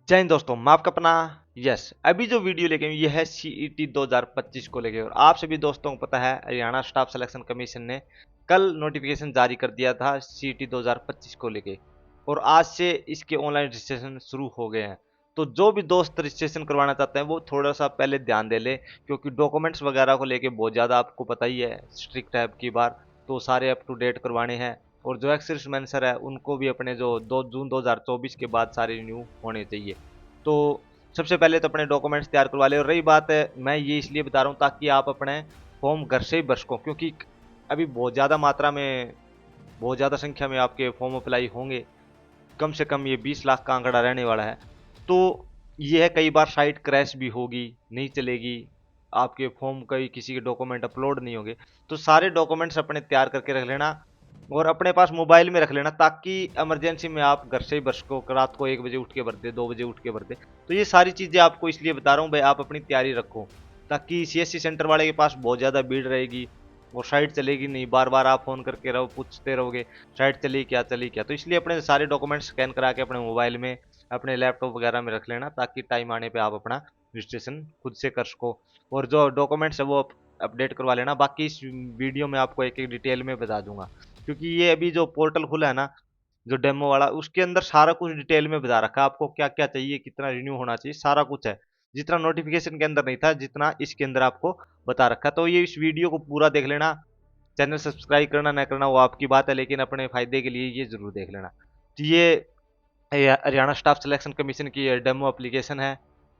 जय हिंद दोस्तों, मैं आपका अपना यस। अभी जो वीडियो लेके ये है सीईटी 2025 को लेके। और आप सभी दोस्तों को पता है, हरियाणा स्टाफ सिलेक्शन कमीशन ने कल नोटिफिकेशन जारी कर दिया था सीईटी 2025 को लेके। और आज से इसके ऑनलाइन रजिस्ट्रेशन शुरू हो गए हैं। तो जो भी दोस्त रजिस्ट्रेशन करवाना चाहते हैं वो थोड़ा सा पहले ध्यान दे ले, क्योंकि डॉक्यूमेंट्स वगैरह को लेके बहुत ज़्यादा आपको पता ही है, स्ट्रिक्ट है अब की बार। तो सारे अप टू डेट करवाने हैं। और जो एक्स सर्विसमैन सर है उनको भी अपने जो 2 जून 2024 के बाद सारे रिन्यू होने चाहिए। तो सबसे पहले तो अपने डॉक्यूमेंट्स तैयार करवा ले। और रही बात है, मैं ये इसलिए बता रहा हूँ ताकि आप अपने फॉर्म घर से ही भर सको, क्योंकि अभी बहुत ज़्यादा मात्रा में, बहुत ज़्यादा संख्या में आपके फॉर्म अप्लाई होंगे। कम से कम ये 20 लाख का आंकड़ा रहने वाला है। तो ये है, कई बार साइट क्रैश भी होगी, नहीं चलेगी, आपके फॉर्म कई किसी के डॉक्यूमेंट अपलोड नहीं होंगे। तो सारे डॉक्यूमेंट्स अपने तैयार करके रख लेना और अपने पास मोबाइल में रख लेना, ताकि इमरजेंसी में आप घर से ही भर सको। रात को 1 बजे उठ के भर दे, 2 बजे उठ के भर दे। तो ये सारी चीज़ें आपको इसलिए बता रहा हूँ भाई, आप अपनी तैयारी रखो, ताकि सीएससी सेंटर वाले के पास बहुत ज़्यादा भीड़ रहेगी और साइट चलेगी नहीं। बार बार आप फ़ोन करके रहो, पूछते रहोगे साइट चली क्या, चली क्या। तो इसलिए अपने सारे डॉक्यूमेंट स्कैन करा के अपने मोबाइल में, अपने लैपटॉप वगैरह में रख लेना, ताकि टाइम आने पे आप अपना रजिस्ट्रेशन खुद से कर सको। और जो डॉक्यूमेंट्स है वो अपडेट करवा लेना। बाकी इस वीडियो में आपको एक एक डिटेल में बता दूंगा, क्योंकि ये अभी जो पोर्टल खुला है ना, जो डेमो वाला, उसके अंदर सारा कुछ डिटेल में बता रखा है आपको क्या क्या चाहिए, कितना रिन्यू होना चाहिए, सारा कुछ है। जितना नोटिफिकेशन के अंदर नहीं था, जितना इसके अंदर आपको बता रखा है। तो ये इस वीडियो को पूरा देख लेना। चैनल सब्सक्राइब करना ना करना वो आपकी बात है, लेकिन अपने फायदे के लिए ये जरूर देख लेना। तो ये हरियाणा स्टाफ सिलेक्शन कमीशन की डेमो एप्लीकेशन है।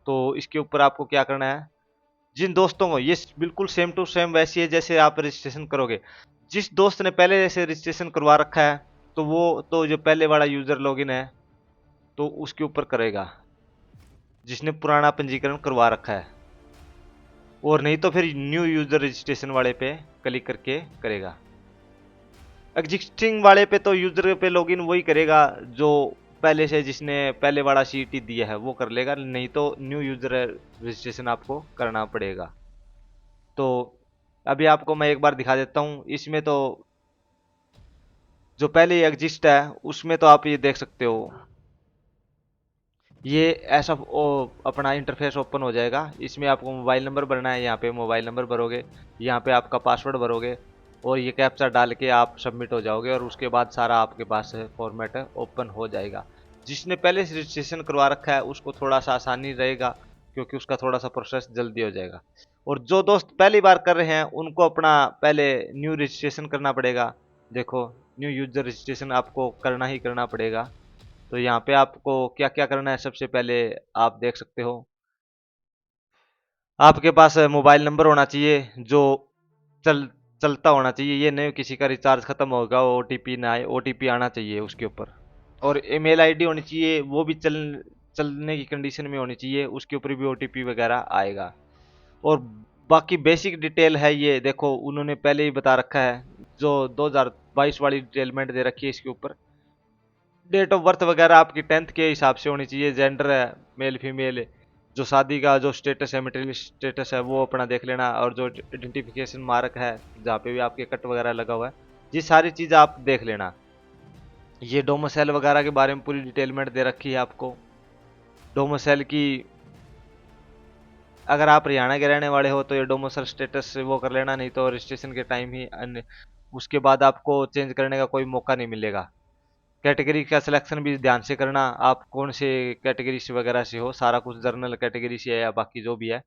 तो इसके ऊपर आपको क्या करना है, जिन दोस्तों को ये बिल्कुल सेम टू सेम वैसी है जैसे आप रजिस्ट्रेशन करोगे। जिस दोस्त ने पहले जैसे रजिस्ट्रेशन करवा रखा है, तो वो तो जो पहले वाला यूजर लॉगिन है तो उसके ऊपर करेगा, जिसने पुराना पंजीकरण करवा रखा है। और नहीं तो फिर न्यू यूजर रजिस्ट्रेशन वाले पे क्लिक करके करेगा। एग्जिस्टिंग वाले पे तो यूजर पे लॉगिन वही करेगा जो पहले से, जिसने पहले वाला सीटी दिया है वो कर लेगा, नहीं तो न्यू यूजर रजिस्ट्रेशन आपको करना पड़ेगा। तो अभी आपको मैं एक बार दिखा देता हूँ। इसमें तो जो पहले एग्जिस्ट है उसमें तो आप ये देख सकते हो, ये ऐसा अपना इंटरफेस ओपन हो जाएगा। इसमें आपको मोबाइल नंबर भरना है, यहाँ पे मोबाइल नंबर भरोगे, यहाँ पे आपका पासवर्ड भरोगे और ये कैप्चा डाल के आप सबमिट हो जाओगे। और उसके बाद सारा आपके पास फॉर्मेट ओपन हो जाएगा। जिसने पहले से रजिस्ट्रेशन करवा रखा है उसको थोड़ा सा आसानी रहेगा, क्योंकि उसका थोड़ा सा प्रोसेस जल्दी हो जाएगा। और जो दोस्त पहली बार कर रहे हैं उनको अपना पहले न्यू रजिस्ट्रेशन करना पड़ेगा। देखो, न्यू यूजर रजिस्ट्रेशन आपको करना ही करना पड़ेगा। तो यहाँ पे आपको क्या क्या करना है, सबसे पहले आप देख सकते हो, आपके पास मोबाइल नंबर होना चाहिए जो चल चलता होना चाहिए। ये नहीं किसी का रिचार्ज खत्म होगा ओटीपी ना आए, ओटीपी आना चाहिए उसके ऊपर। और ईमेल आईडी होनी चाहिए, वो भी चलने की कंडीशन में होनी चाहिए, उसके ऊपर भी ओटीपी वगैरह आएगा। और बाकी बेसिक डिटेल है, ये देखो उन्होंने पहले ही बता रखा है। जो 2022 वाली डिटेलमेंट दे रखी है इसके ऊपर, डेट ऑफ बर्थ वगैरह आपकी 10th के हिसाब से होनी चाहिए। जेंडर है मेल फीमेल, जो शादी का जो स्टेटस है, मेटेरियल स्टेटस है, वो अपना देख लेना। और जो आइडेंटिफिकेशन मार्क है जहाँ पे भी आपके कट वगैरह लगा हुआ है, ये सारी चीज़ आप देख लेना। ये डोमोसेल वगैरह के बारे में पूरी डिटेलमेंट दे रखी है आपको। डोमोसेल की, अगर आप हरियाणा के रहने वाले हो तो ये डोमोसेल स्टेटस वो कर लेना, नहीं तो रजिस्ट्रेशन के टाइम ही अन्य, उसके बाद आपको चेंज करने का कोई मौका नहीं मिलेगा। कैटेगरी का सिलेक्शन भी ध्यान से करना, आप कौन से कैटेगरी से वगैरह से हो, सारा कुछ जर्नल कैटेगरी से है या बाकी जो भी है।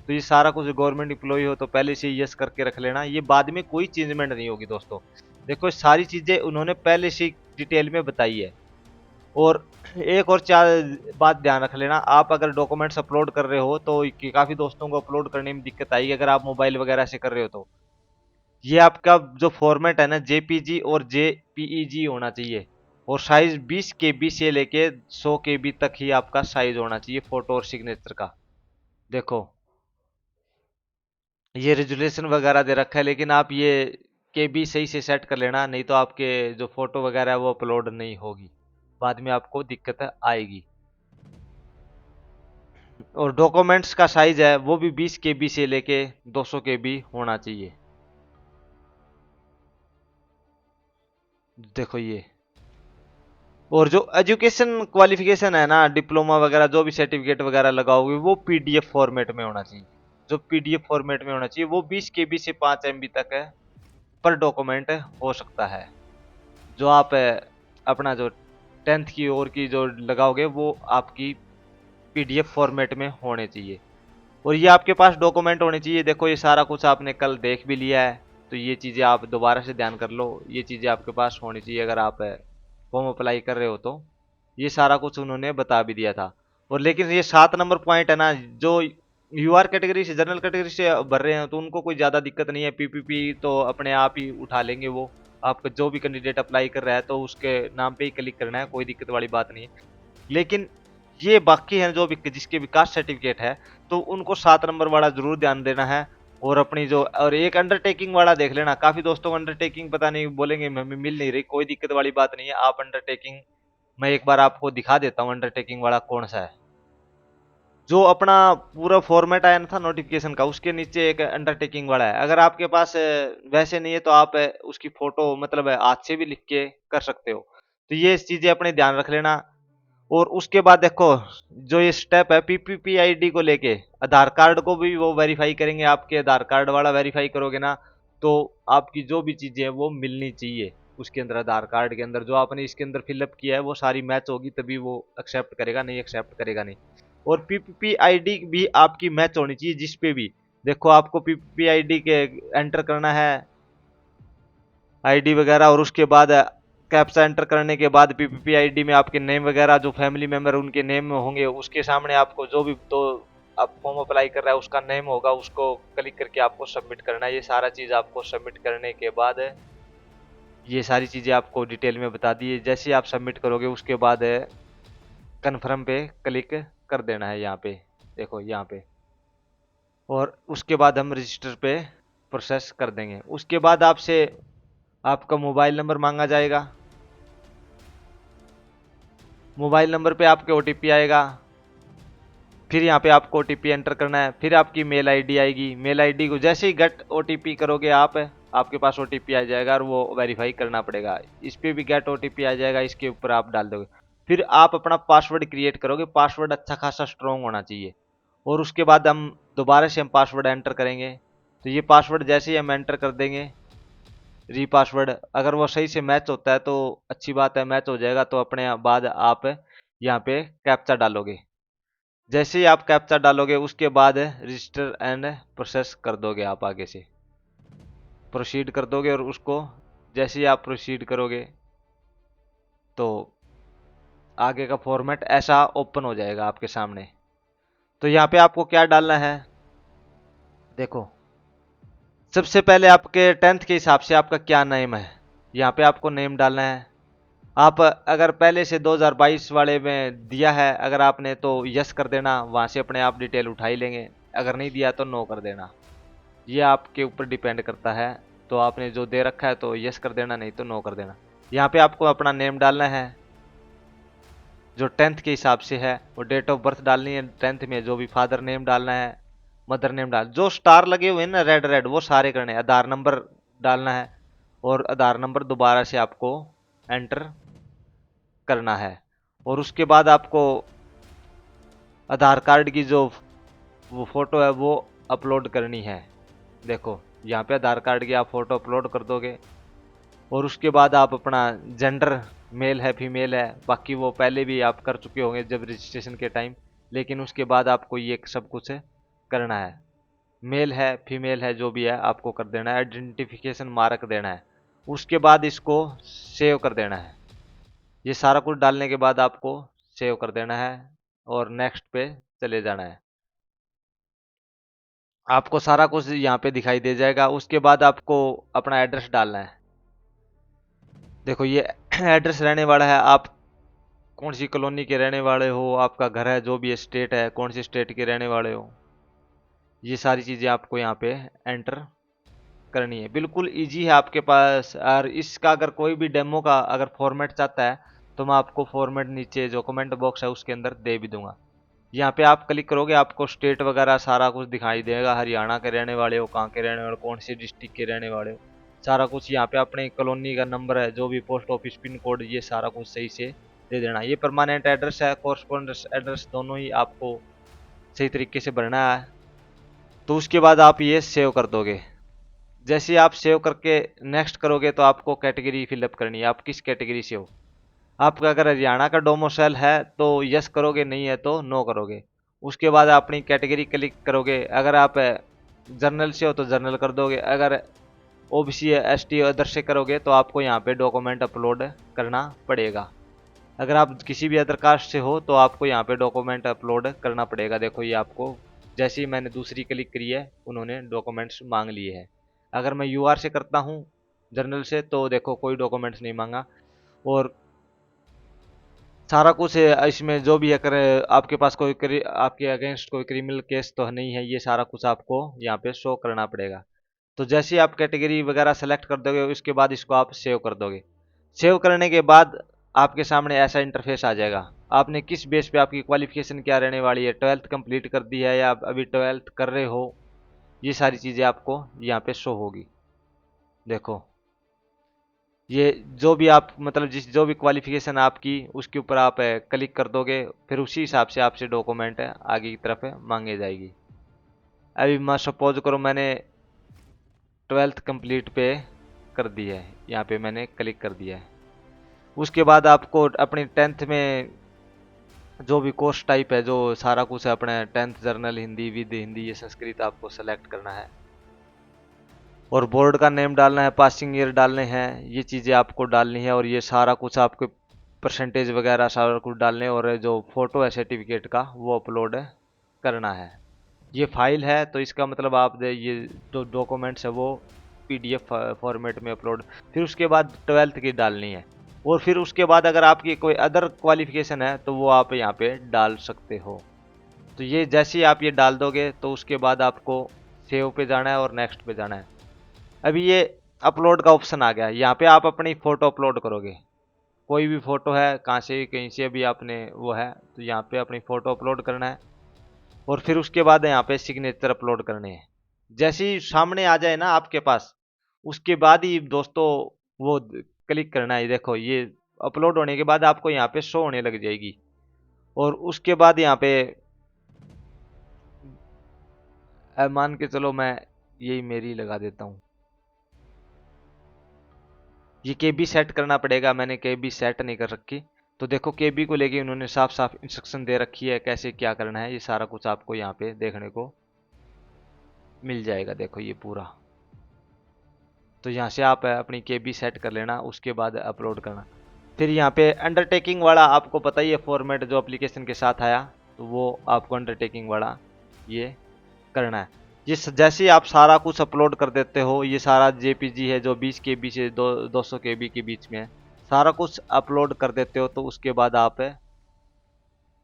तो ये सारा कुछ गवर्नमेंट एम्प्लॉय हो तो पहले से यस करके रख लेना, ये बाद में कोई चेंजमेंट नहीं होगी दोस्तों। देखो सारी चीज़ें उन्होंने पहले से डिटेल में बताई है। और एक और चार बात ध्यान रख लेना, आप अगर डॉक्यूमेंट्स अपलोड कर रहे हो तो काफ़ी दोस्तों को अपलोड करने में दिक्कत आएगी अगर आप मोबाइल वगैरह से कर रहे हो। तो ये आपका जो फॉर्मेट है ना, जेपीजी और जेपीईजी होना चाहिए। और साइज 20 केबी से लेके 100 केबी तक ही आपका साइज होना चाहिए फोटो और सिग्नेचर का। देखो ये रेजुलेशन वगैरह दे रखा है, लेकिन आप ये केबी सही से सेट कर लेना, नहीं तो आपके जो फोटो वगैरह है वो अपलोड नहीं होगी, बाद में आपको दिक्कत आएगी। और डॉक्यूमेंट्स का साइज है वो भी 20 केबी से लेके 200 केबी होना चाहिए। देखो और जो एजुकेशन क्वालिफिकेशन है ना, डिप्लोमा वगैरह जो भी सर्टिफिकेट वगैरह लगाओगे वो पीडीएफ फॉर्मेट में होना चाहिए। जो पीडीएफ फॉर्मेट में होना चाहिए वो 20 केबी से 5 एमबी तक है पर डॉक्यूमेंट हो सकता है। जो आप अपना जो 10th की और की जो लगाओगे वो आपकी पीडीएफ फॉर्मेट में होने चाहिए और ये आपके पास डॉक्यूमेंट होने चाहिए। देखो ये सारा कुछ आपने कल देख भी लिया है, तो ये चीज़ें आप दोबारा से ध्यान कर लो। ये चीज़ें आपके पास होनी चाहिए अगर आप फॉर्म अप्लाई कर रहे हो तो। ये सारा कुछ उन्होंने बता भी दिया था। और लेकिन ये 7 नंबर पॉइंट है ना, जो यूआर कैटेगरी से जनरल कैटेगरी से भर रहे हैं तो उनको कोई ज़्यादा दिक्कत नहीं है। पीपीपी तो अपने आप ही उठा लेंगे वो। आपका जो भी कैंडिडेट अप्लाई कर रहा है तो उसके नाम पे ही क्लिक करना है, कोई दिक्कत वाली बात नहीं है। लेकिन ये बाकी हैं जो भी जिसके विकास सर्टिफिकेट है तो उनको 7 नंबर वाला जरूर ध्यान देना है। और अपनी जो और एक अंडरटेकिंग वाला देख लेना। काफी दोस्तों को अंडरटेकिंग पता नहीं, बोलेंगे हमें मिल नहीं रही, कोई दिक्कत वाली बात नहीं है। आप अंडरटेकिंग, मैं एक बार आपको दिखा देता हूँ अंडरटेकिंग वाला कौन सा है। जो अपना पूरा फॉर्मेट आया ना था नोटिफिकेशन का, उसके नीचे एक अंडरटेकिंग वाला है। अगर आपके पास वैसे नहीं है तो आप उसकी फोटो मतलब हाथ से भी लिख के कर सकते हो। तो ये चीजें अपने ध्यान रख लेना। और उसके बाद देखो जो ये स्टेप है पीपीपी आईडी को लेके, आधार कार्ड को भी वो वेरीफाई करेंगे। आपके आधार कार्ड वाला वेरीफाई करोगे ना तो आपकी जो भी चीजें हैं वो मिलनी चाहिए उसके अंदर। आधार कार्ड के अंदर जो आपने इसके अंदर फिलअप किया है वो सारी मैच होगी तभी वो एक्सेप्ट करेगा, नहीं एक्सेप्ट करेगा नहीं। और पीपीपी आईडी भी आपकी मैच होनी चाहिए जिस पे भी। देखो आपको पीपीपी आईडी के एंटर करना है आईडी वगैरह, और उसके बाद कैप्चा एंटर करने के बाद पीपीपी आईडी में आपके नेम वगैरह जो फैमिली मेंबर उनके नेम होंगे, उसके सामने आपको जो भी तो आप फॉर्म अप्लाई कर रहा है उसका नेम होगा, उसको क्लिक करके आपको सबमिट करना है। ये सारा चीज़ आपको सबमिट करने के बाद ये सारी चीज़ें आपको डिटेल में बता दी है। जैसे ही आप सबमिट करोगे उसके बाद कन्फर्म पे क्लिक कर देना है यहाँ पे, देखो यहाँ पे। और उसके बाद हम रजिस्टर पे प्रोसेस कर देंगे। उसके बाद आपसे आपका मोबाइल नंबर मांगा जाएगा। मोबाइल नंबर पे आपके ओटीपी आएगा। फिर यहाँ पे आपको ओटीपी एंटर करना है। फिर आपकी मेल आईडी आएगी। मेल आईडी को जैसे ही गेट ओटीपी करोगे आप, आपके पास ओटीपी आ जाएगा और वो वेरीफाई करना पड़ेगा। इस पे भी गेट ओटीपी आ जाएगा, इसके ऊपर आप डाल दोगे। फिर आप अपना पासवर्ड क्रिएट करोगे। पासवर्ड अच्छा खासा स्ट्रॉन्ग होना चाहिए। और उसके बाद हम दोबारा से हम पासवर्ड एंटर करेंगे। तो ये पासवर्ड जैसे ही हम एंटर कर देंगे री पासवर्ड, अगर वो सही से मैच होता है तो अच्छी बात है, मैच हो जाएगा तो अपने बाद आप यहाँ पे कैप्चा डालोगे। जैसे ही आप कैप्चा डालोगे उसके बाद रजिस्टर एंड प्रोसेस कर दोगे, आप आगे से प्रोसीड कर दोगे। और उसको जैसे ही आप प्रोसीड करोगे तो आगे का फॉर्मेट ऐसा ओपन हो जाएगा आपके सामने। तो यहाँ पे आपको क्या डालना है, देखो सबसे पहले आपके 10th के हिसाब से आपका क्या नेम है, यहाँ पे आपको नेम डालना है। आप अगर पहले से 2022 वाले में दिया है अगर आपने तो यस कर देना, वहाँ से अपने आप डिटेल उठा ही लेंगे। अगर नहीं दिया तो नो कर देना, ये आपके ऊपर डिपेंड करता है। तो आपने जो दे रखा है तो यस कर देना, नहीं तो नो कर देना। यहाँ पे आपको अपना नेम डालना है जो 10th के हिसाब से है, और डेट ऑफ बर्थ डालनी है 10th में। जो भी फादर नेम डालना है, मदर नेम डाल, जो स्टार लगे हुए हैं ना रेड रेड वो सारे करने हैं। आधार नंबर डालना है और आधार नंबर दोबारा से आपको एंटर करना है। और उसके बाद आपको आधार कार्ड की जो वो फोटो है वो अपलोड करनी है। देखो यहाँ पे आधार कार्ड की आप फोटो अपलोड कर दोगे। और उसके बाद आप अपना जेंडर मेल है फीमेल है, बाकी वो पहले भी आप कर चुके होंगे जब रजिस्ट्रेशन के टाइम। लेकिन उसके बाद आपको ये सब कुछ करना है। मेल है फीमेल है जो भी है आपको कर देना है। आइडेंटिफिकेशन मार्क देना है। उसके बाद इसको सेव कर देना है। ये सारा कुछ डालने के बाद आपको सेव कर देना है और नेक्स्ट पे चले जाना है। आपको सारा कुछ यहाँ पे दिखाई दे जाएगा। उसके बाद आपको अपना एड्रेस डालना है। देखो ये एड्रेस रहने वाला है, आप कौन सी कॉलोनी के रहने वाले हो, आपका घर है जो भी स्टेट है कौन सी स्टेट के रहने वाले हो, ये सारी चीज़ें आपको यहाँ पे एंटर करनी है। बिल्कुल इजी है आपके पास। और इसका अगर कोई भी डेमो का अगर फॉर्मेट चाहता है तो मैं आपको फॉर्मेट नीचे जो कमेंट बॉक्स है उसके अंदर दे भी दूंगा। यहाँ पे आप क्लिक करोगे आपको स्टेट वगैरह सारा कुछ दिखाई देगा। हरियाणा के रहने वाले हो, कहाँ के रहने वाले हो, कौन सी डिस्ट्रिक्ट के रहने वाले हो, सारा कुछ यहाँ पे अपने कॉलोनी का नंबर है जो भी पोस्ट ऑफिस पिन कोड, ये सारा कुछ सही से दे देना। ये परमानेंट एड्रेस है, कॉरस्पॉन्डेंस एड्रेस दोनों ही आपको सही तरीके से भरना है। तो उसके बाद आप ये सेव कर दोगे। जैसे आप सेव करके नेक्स्ट करोगे तो आपको कैटेगरी फिलअप करनी है, आप किस कैटेगरी से हो। आपका अगर हरियाणा का डोमिसाइल है तो यस करोगे, नहीं है तो नो करोगे। उसके बाद अपनी कैटेगरी क्लिक करोगे। अगर आप जर्नल से हो तो जर्नल कर दोगे, अगर ओबीसी एसटी अदर से करोगे तो आपको यहाँ पे डॉक्यूमेंट अपलोड करना पड़ेगा। अगर आप किसी भी अदर कास्ट से हो तो आपको यहाँ पे डॉक्यूमेंट अपलोड करना पड़ेगा। देखो ये आपको जैसे ही मैंने दूसरी क्लिक करी है उन्होंने डॉक्यूमेंट्स मांग लिए हैं। अगर मैं यूआर से करता हूँ जर्नल से तो देखो कोई डॉक्यूमेंट्स नहीं मांगा। और सारा कुछ इसमें जो भी है करे, आपके पास आपके अगेंस्ट कोई क्रिमिनल केस तो नहीं है, ये सारा कुछ आपको यहाँ पे शो करना पड़ेगा। तो जैसे ही आप कैटेगरी वगैरह सेलेक्ट कर दोगे उसके बाद इसको आप सेव कर दोगे। सेव करने के बाद आपके सामने ऐसा इंटरफेस आ जाएगा। आपने किस बेस पे आपकी क्वालिफिकेशन क्या रहने वाली है, 12th कंप्लीट कर दी है या अभी 12th कर रहे हो, ये सारी चीज़ें आपको यहाँ पे शो होगी। देखो ये जो भी आप मतलब जो भी क्वालिफिकेशन आपकी उसके ऊपर आप क्लिक कर दोगे, फिर उसी हिसाब से आपसे डॉक्यूमेंट आगे की तरफ मांगे जाएगी। अभी मैं सपोज करो मैंने 12th कंप्लीट पे कर दी है, यहाँ पे मैंने क्लिक कर दिया है। उसके बाद आपको अपनी 10th में जो भी कोर्स टाइप है, जो सारा कुछ है अपने 10th journal Hindi with Hindi ये संस्कृत आपको सेलेक्ट करना है। और बोर्ड का नेम डालना है, पासिंग ईयर डालने हैं, ये चीज़ें आपको डालनी है। और ये सारा कुछ आपके परसेंटेज वगैरह सारा कुछ डालने, और जो फोटो है सर्टिफिकेट का वो अपलोड करना है। ये फाइल है तो इसका मतलब आप ये जो डॉक्यूमेंट्स है वो पीडीएफ फॉर्मेट में अपलोड। फिर उसके बाद 12th की डालनी है। और फिर उसके बाद अगर आपकी कोई अदर क्वालिफिकेशन है तो वो आप यहाँ पे डाल सकते हो। तो ये जैसे ही आप ये डाल दोगे तो उसके बाद आपको सेव पे जाना है और नेक्स्ट पे जाना है। अभी ये अपलोड का ऑप्शन आ गया है, यहाँ पे आप अपनी फ़ोटो अपलोड करोगे। कोई भी फ़ोटो है कहाँ से कहीं से भी आपने वो है तो यहाँ पे अपनी फ़ोटो अपलोड करना है। और फिर उसके बाद यहाँ पे सिग्नेचर अपलोड करने हैं। जैसे ही सामने आ जाए ना आपके पास, उसके बाद ही दोस्तों वो क्लिक करना है। देखो ये अपलोड होने के बाद आपको यहाँ पे शो होने लग जाएगी। और उसके बाद यहाँ पे मान के चलो मैं यही मेरी लगा देता हूँ। ये केबी सेट करना पड़ेगा, मैंने केबी सेट नहीं कर रखी। तो देखो केबी को लेके उन्होंने साफ साफ इंस्ट्रक्शन दे रखी है कैसे क्या करना है। ये सारा कुछ आपको यहाँ पे देखने को मिल जाएगा। देखो ये पूरा, तो यहाँ से आप अपनी केबी सेट कर लेना, उसके बाद अपलोड करना। फिर यहाँ पे अंडरटेकिंग वाला आपको पता ही है फॉर्मेट जो एप्लीकेशन के साथ आया, तो वो आपको अंडरटेकिंग वाला ये करना है। ये जैसे ही आप सारा कुछ अपलोड कर देते हो, ये सारा जेपीजी है जो 20 केबी से 200 केबी के बीच में है, सारा कुछ अपलोड कर देते हो तो उसके बाद आप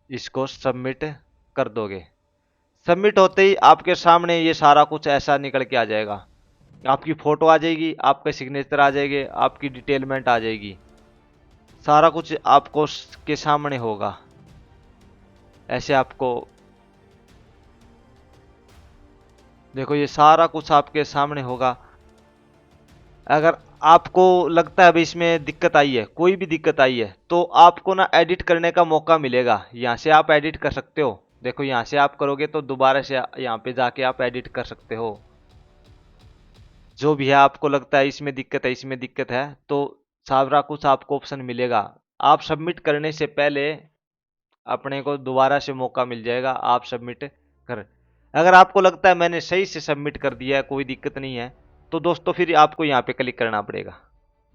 इसको सबमिट कर दोगे। सबमिट होते ही आपके सामने ये सारा कुछ ऐसा निकल के आ जाएगा। आपकी फ़ोटो आ जाएगी, आपके सिग्नेचर आ जाएंगे, आपकी डिटेलमेंट आ जाएगी, सारा कुछ आपको के सामने होगा। ऐसे आपको देखो ये सारा कुछ आपके सामने होगा। अगर आपको लगता है भाई इसमें दिक्कत आई है, कोई भी दिक्कत आई है, तो आपको ना एडिट करने का मौका मिलेगा। यहाँ से आप एडिट कर सकते हो। देखो यहाँ से आप करोगे तो दोबारा से यहाँ पे जाके आप एडिट कर सकते हो। जो भी है आपको लगता है इसमें दिक्कत है, इसमें दिक्कत है, तो सारा कुछ आपको ऑप्शन मिलेगा। आप सबमिट करने से पहले अपने को दोबारा से मौका मिल जाएगा, आप सबमिट कर। अगर आपको लगता है मैंने सही से सबमिट कर दिया है, कोई दिक्कत नहीं है, तो दोस्तों फिर आपको यहाँ पे क्लिक करना पड़ेगा।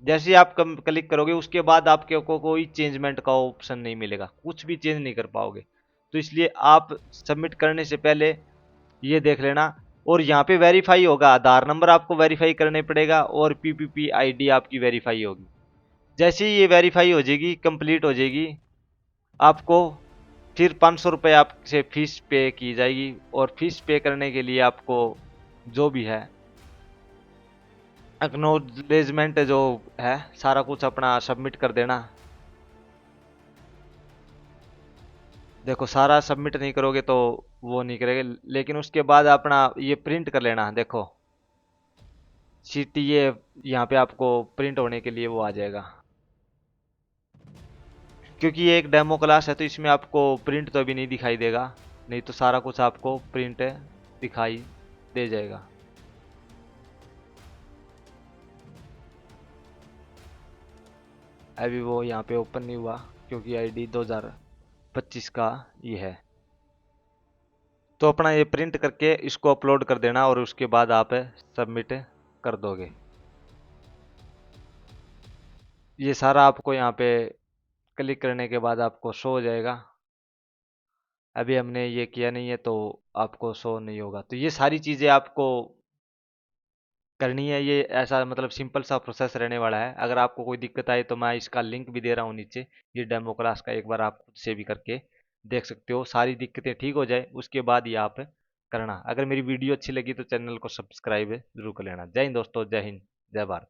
जैसे ही आप क्लिक करोगे उसके बाद आपके को कोई चेंजमेंट का ऑप्शन नहीं मिलेगा, कुछ भी चेंज नहीं कर पाओगे। तो इसलिए आप सबमिट करने से पहले ये देख लेना। और यहाँ पे वेरीफाई होगा, आधार नंबर आपको वेरीफाई करने पड़ेगा और पीपीपी आईडी आपकी वेरीफाई होगी। जैसे ही ये वेरीफाई हो जाएगी, कंप्लीट हो जाएगी, आपको फिर 500 रुपये आपसे फीस पे की जाएगी। और फीस पे करने के लिए आपको जो भी है एक्नॉलेजमेंट जो है सारा कुछ अपना सबमिट कर देना। देखो सारा सबमिट नहीं करोगे तो वो नहीं करेगा, लेकिन उसके बाद अपना ये प्रिंट कर लेना। देखो सीटी ये यहाँ पे आपको प्रिंट होने के लिए वो आ जाएगा। क्योंकि ये एक डेमो क्लास है तो इसमें आपको प्रिंट तो अभी नहीं दिखाई देगा, नहीं तो सारा कुछ आपको प्रिंट दिखाई दे जाएगा। अभी वो यहाँ पे ओपन नहीं हुआ क्योंकि आईडी 2025 का ये है। तो अपना ये प्रिंट करके इसको अपलोड कर देना और उसके बाद आप सबमिट कर दोगे। ये सारा आपको यहाँ पे क्लिक करने के बाद आपको शो हो जाएगा। अभी हमने ये किया नहीं है तो आपको शो नहीं होगा। तो ये सारी चीज़ें आपको करनी है। ये ऐसा मतलब सिंपल सा प्रोसेस रहने वाला है। अगर आपको कोई दिक्कत आए तो मैं इसका लिंक भी दे रहा हूँ नीचे, ये डेमो क्लास का, एक बार आप खुद से भी करके देख सकते हो। सारी दिक्कतें ठीक हो जाए उसके बाद ये आप करना। अगर मेरी वीडियो अच्छी लगी तो चैनल को सब्सक्राइब जरूर कर लेना। जय हिंद दोस्तों, जय हिंद, जय भारत।